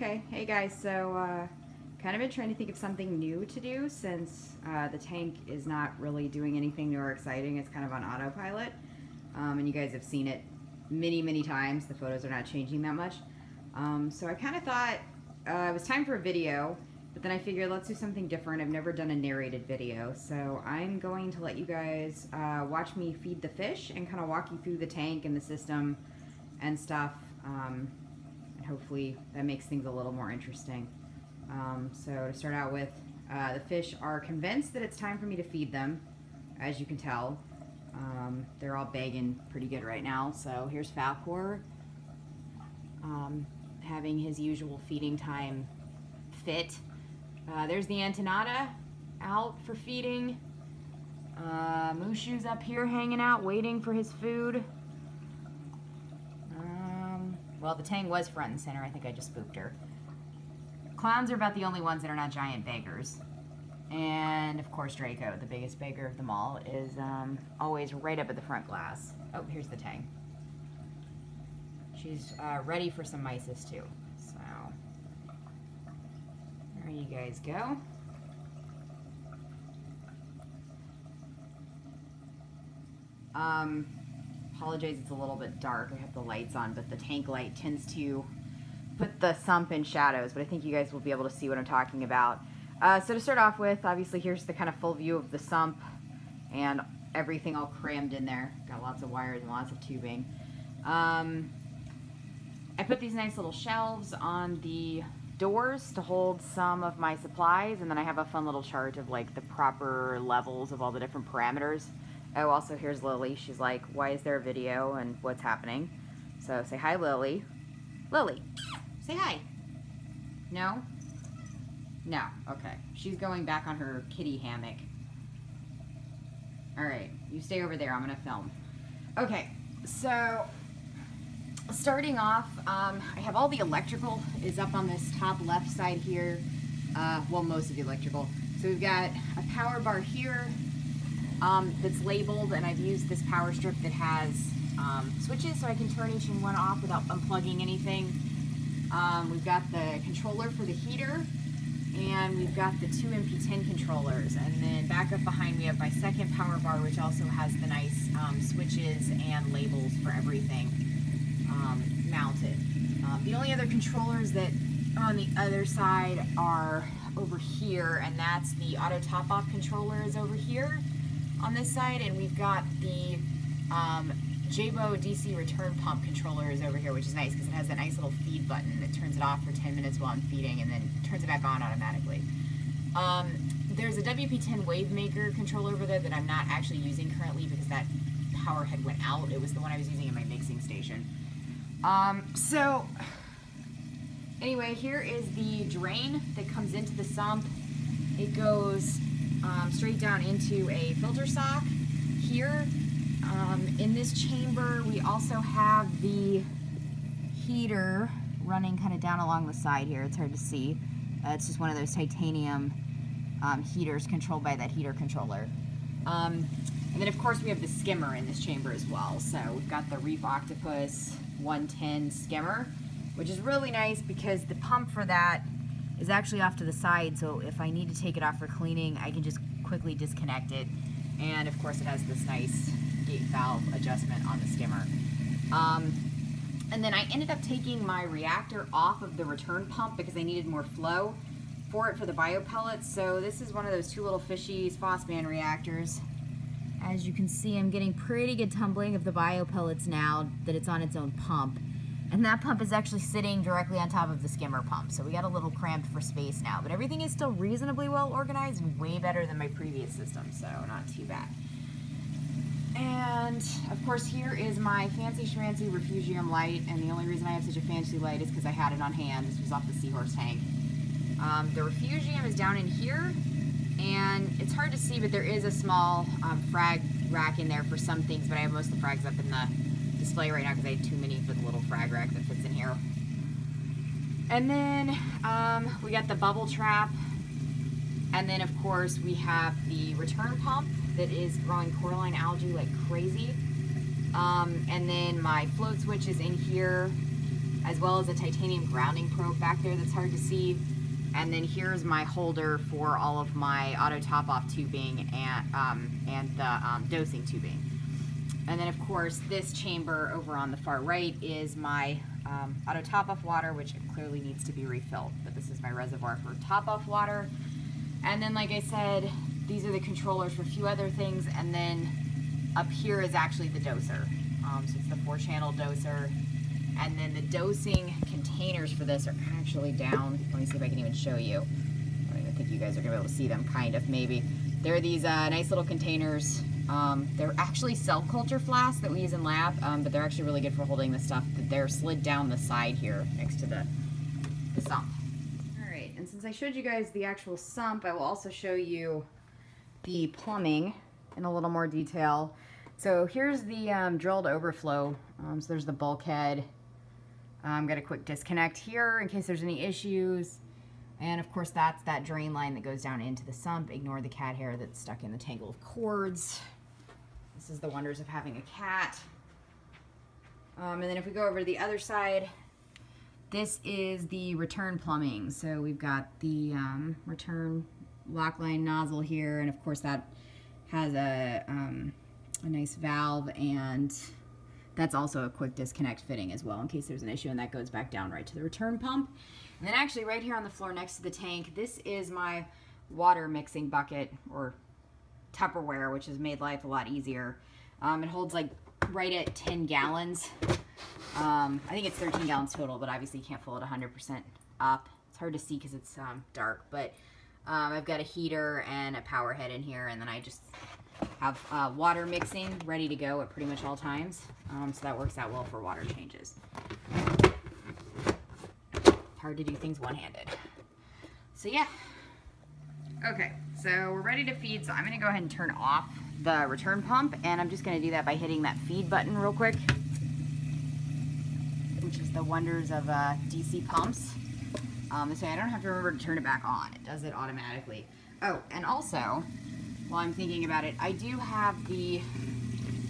Okay, hey guys, so kind of been trying to think of something new to do since the tank is not really doing anything new or exciting. It's kind of on autopilot, and you guys have seen it many times. The photos are not changing that much. So I kind of thought it was time for a video, but then I figured let's do something different. I've never done a narrated video, so I'm going to let you guys watch me feed the fish and kind of walk you through the tank and the system and stuff. And hopefully that makes things a little more interesting. So to start out with, the fish are convinced that it's time for me to feed them, as you can tell. They're all begging pretty good right now. So here's Falcor, having his usual feeding time fit. There's the Antenata out for feeding. Mushu's up here hanging out, waiting for his food. Well, the Tang was front and center. I think I just spooked her. Clowns are about the only ones that are not giant beggars. And, of course, Draco, the biggest beggar of them all, is always right up at the front glass. Oh, here's the Tang. She's ready for some mysis, too. So, there you guys go. Apologize, it's a little bit dark. I have the lights on, but the tank light tends to put the sump in shadows, but I think you guys will be able to see what I'm talking about. So to start off with, obviously here's the kind of full view of the sump and everything all crammed in there. Got lots of wires and lots of tubing. I put these nice little shelves on the doors to hold some of my supplies, and then I have a fun little chart of like the proper levels of all the different parameters. Oh, also here's Lily. She's like, why is there a video and what's happening? So say hi, Lily. Lily, say hi. No? No, okay. She's going back on her kitty hammock. All right, you stay over there. I'm gonna film. Okay, so starting off, I have all the electrical is up on this top left side here. Well, most of the electrical. So we've got a power bar here. That's labeled, and I've used this power strip that has switches so I can turn each one off without unplugging anything. We've got the controller for the heater, and we've got the two MP10 controllers, and then back up behind me I have my second power bar, which also has the nice switches and labels for everything mounted. The only other controllers that are on the other side are over here, and that's the auto top-off controller is over here on this side, and we've got the Jabo DC return pump controller is over here, which is nice because it has that nice little feed button that turns it off for 10 minutes while I'm feeding and then turns it back on automatically. There's a WP10 wave maker controller over there that I'm not actually using currently because that power head went out. It was the one I was using in my mixing station. So anyway, here is the drain that comes into the sump. It goes straight down into a filter sock here. In this chamber, we also have the heater running kind of down along the side here. It's hard to see. It's just one of those titanium heaters controlled by that heater controller. And then, of course, we have the skimmer in this chamber as well. So we've got the Reef Octopus 110 skimmer, which is really nice because the pump for that is actually off to the side, so if I need to take it off for cleaning, I can just quickly disconnect it. And of course it has this nice gate valve adjustment on the skimmer. And then I ended up taking my reactor off of the return pump because I needed more flow for it for the bio pellets. So this is one of those two little fishies Phosphman reactors. As you can see, I'm getting pretty good tumbling of the bio pellets now that it's on its own pump. And that pump is actually sitting directly on top of the skimmer pump. So we got a little cramped for space now, but everything is still reasonably well organized and way better than my previous system, so not too bad. And of course here is my fancy schmancy Refugium light, and the only reason I have such a fancy light is because I had it on hand. This was off the Seahorse tank. The Refugium is down in here, and it's hard to see, but there is a small frag rack in there for some things, but I have most of the frags up in the display right now because I had too many for the little frag rack that fits in here. And then we got the bubble trap, and then of course we have the return pump that is growing coralline algae like crazy. And then my float switch is in here. as well as a titanium grounding probe back there that's hard to see. And then here's my holder for all of my auto top-off tubing and the dosing tubing. And then of course this chamber over on the far right is my auto top-off water, which clearly needs to be refilled. But this is my reservoir for top-off water. And then, like I said, these are the controllers for a few other things. And then up here is actually the doser. So it's the 4-channel doser. And then the dosing containers for this are actually down. Let me see if I can even show you. I don't even think you guys are gonna be able to see them, kind of, maybe. They're these nice little containers. They're actually cell culture flasks that we use in lab, but they're actually really good for holding the stuff. They're slid down the side here next to the sump. All right, and since I showed you guys the actual sump, I will also show you the plumbing in a little more detail. So here's the drilled overflow. So there's the bulkhead. Got a quick disconnect here in case there's any issues. And of course that's that drain line that goes down into the sump. Ignore the cat hair that's stuck in the tangle of cords. This is the wonders of having a cat. And then if we go over to the other side, this is the return plumbing. So we've got the return lock line nozzle here, and of course that has a nice valve, and that's also a quick disconnect fitting as well in case there's an issue, and that goes back down right to the return pump. And then actually right here on the floor next to the tank, this is my water mixing bucket, or Tupperware, which has made life a lot easier. It holds like right at 10 gallons. I think it's 13 gallons total, but obviously you can't fill it 100% up. It's hard to see because it's dark, but I've got a heater and a power head in here, and then I just have water mixing ready to go at pretty much all times. So that works out well for water changes. Hard to do things one-handed. So yeah. Okay, so we're ready to feed, so I'm gonna go ahead and turn off the return pump, and I'm just gonna do that by hitting that feed button real quick, which is the wonders of DC pumps. This way I don't have to remember to turn it back on. It does it automatically. Oh, and also, while I'm thinking about it, I do have the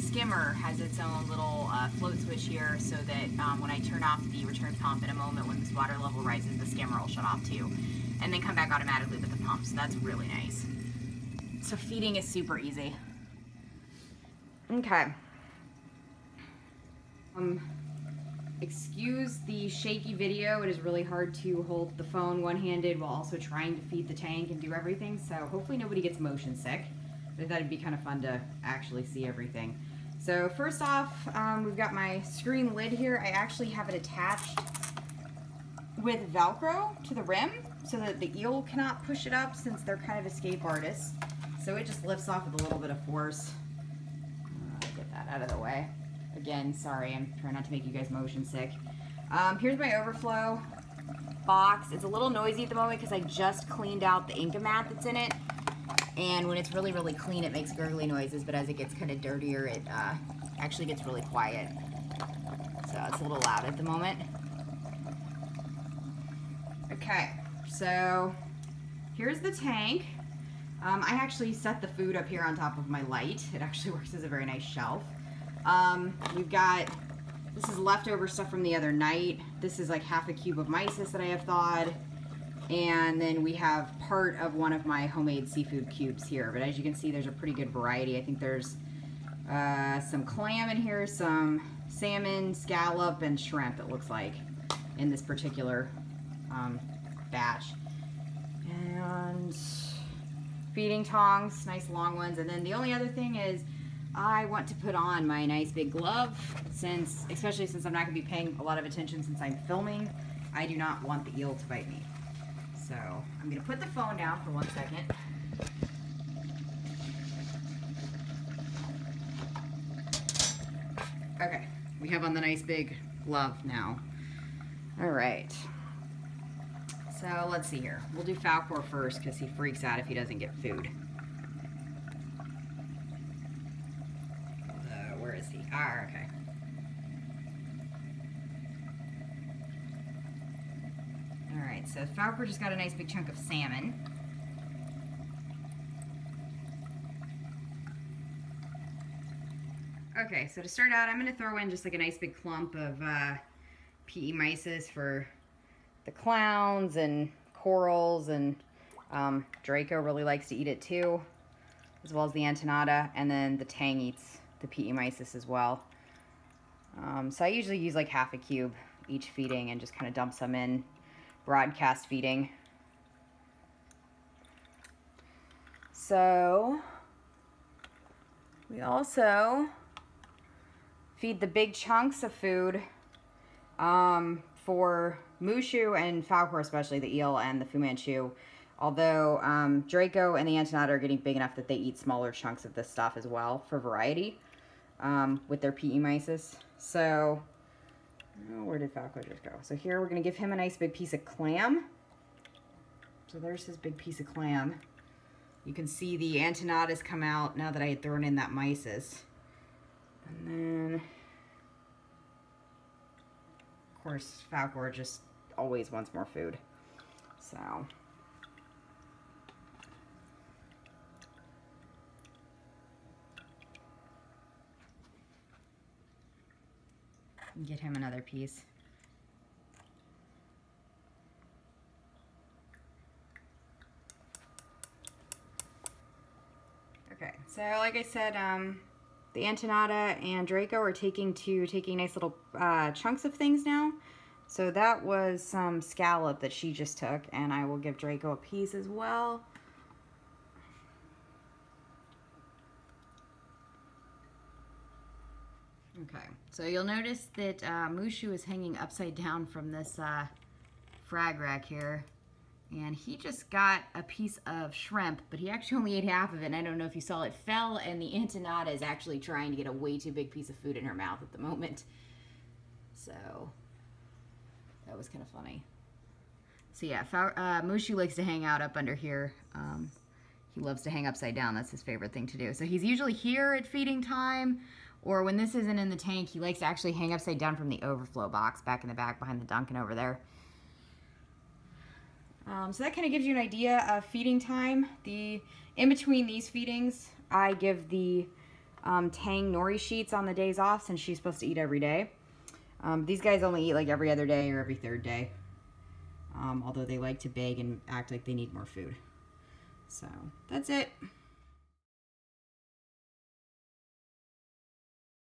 skimmer has its own little float switch here, so that when I turn off the return pump in a moment, when this water level rises, the skimmer will shut off too, and then come back automatically with the pump, so that's really nice. So feeding is super easy. Okay. Excuse the shaky video. It is really hard to hold the phone one-handed while also trying to feed the tank and do everything, so hopefully nobody gets motion sick. But I thought it'd be kind of fun to actually see everything. So first off, we've got my screen lid here. I actually have it attached with Velcro to the rim so that the eel cannot push it up, since they're kind of escape artists. So it just lifts off with a little bit of force. Get that out of the way. Again, sorry, I'm trying not to make you guys motion sick. Here's my overflow box. It's a little noisy at the moment because I just cleaned out the Inca-Mat that's in it. And when it's really, really clean, it makes gurgly noises, but as it gets kind of dirtier, it actually gets really quiet. So it's a little loud at the moment. Okay, so here's the tank. I actually set the food up here on top of my light. It actually works as a very nice shelf. We've got, this is leftover stuff from the other night. This is like half a cube of mysis that I have thawed. And then we have part of one of my homemade seafood cubes here. But as you can see, there's a pretty good variety. I think there's some clam in here, some salmon, scallop, and shrimp, it looks like, in this particular batch. And feeding tongs, nice long ones. And then the only other thing is I want to put on my nice big glove, since, especially since I'm not going to be paying a lot of attention since I'm filming. I do not want the eel to bite me. So I'm going to put the phone down for 1 second. Okay, we have on the nice big glove now. All right. So let's see here. We'll do Falcor first because he freaks out if he doesn't get food. Where is he? Ah, okay. Alright, so Falcor just got a nice big chunk of salmon. Okay, so to start out, I'm going to throw in just like a nice big clump of PE mysis for the clowns and corals, and Draco really likes to eat it too, as well as the Antenata, and then the Tang eats the PE mysis as well. So I usually use like half a cube each feeding and just kind of dump some in, broadcast feeding. So we also feed the big chunks of food for Mushu and Falcor, especially the eel and the Fu Manchu. Although Draco and the Antenata are getting big enough that they eat smaller chunks of this stuff as well for variety with their PE mysis. So, oh, where did Falcor just go? So here we're going to give him a nice big piece of clam. So there's his big piece of clam. You can see the Antenatas come out now that I had thrown in that mysis. And then, of course, Falcor just always wants more food. So, get him another piece. Okay, so like I said, the Antenata and Draco are taking nice little chunks of things now. So that was some scallop that she just took, and I will give Draco a piece as well. Okay, so you'll notice that Mushu is hanging upside down from this frag rack here. And he just got a piece of shrimp, but he actually only ate half of it. And I don't know if you saw, it fell, and the Antenata is actually trying to get a way too big piece of food in her mouth at the moment. So that was kind of funny. So yeah, Mushu likes to hang out up under here. He loves to hang upside down. That's his favorite thing to do. So he's usually here at feeding time, or when this isn't in the tank, he likes to actually hang upside down from the overflow box back in the back behind the Duncan over there. So that kind of gives you an idea of feeding time. In between these feedings, I give the Tang nori sheets on the days off, since she's supposed to eat every day. These guys only eat like every other day or every third day, although they like to beg and act like they need more food. So that's it.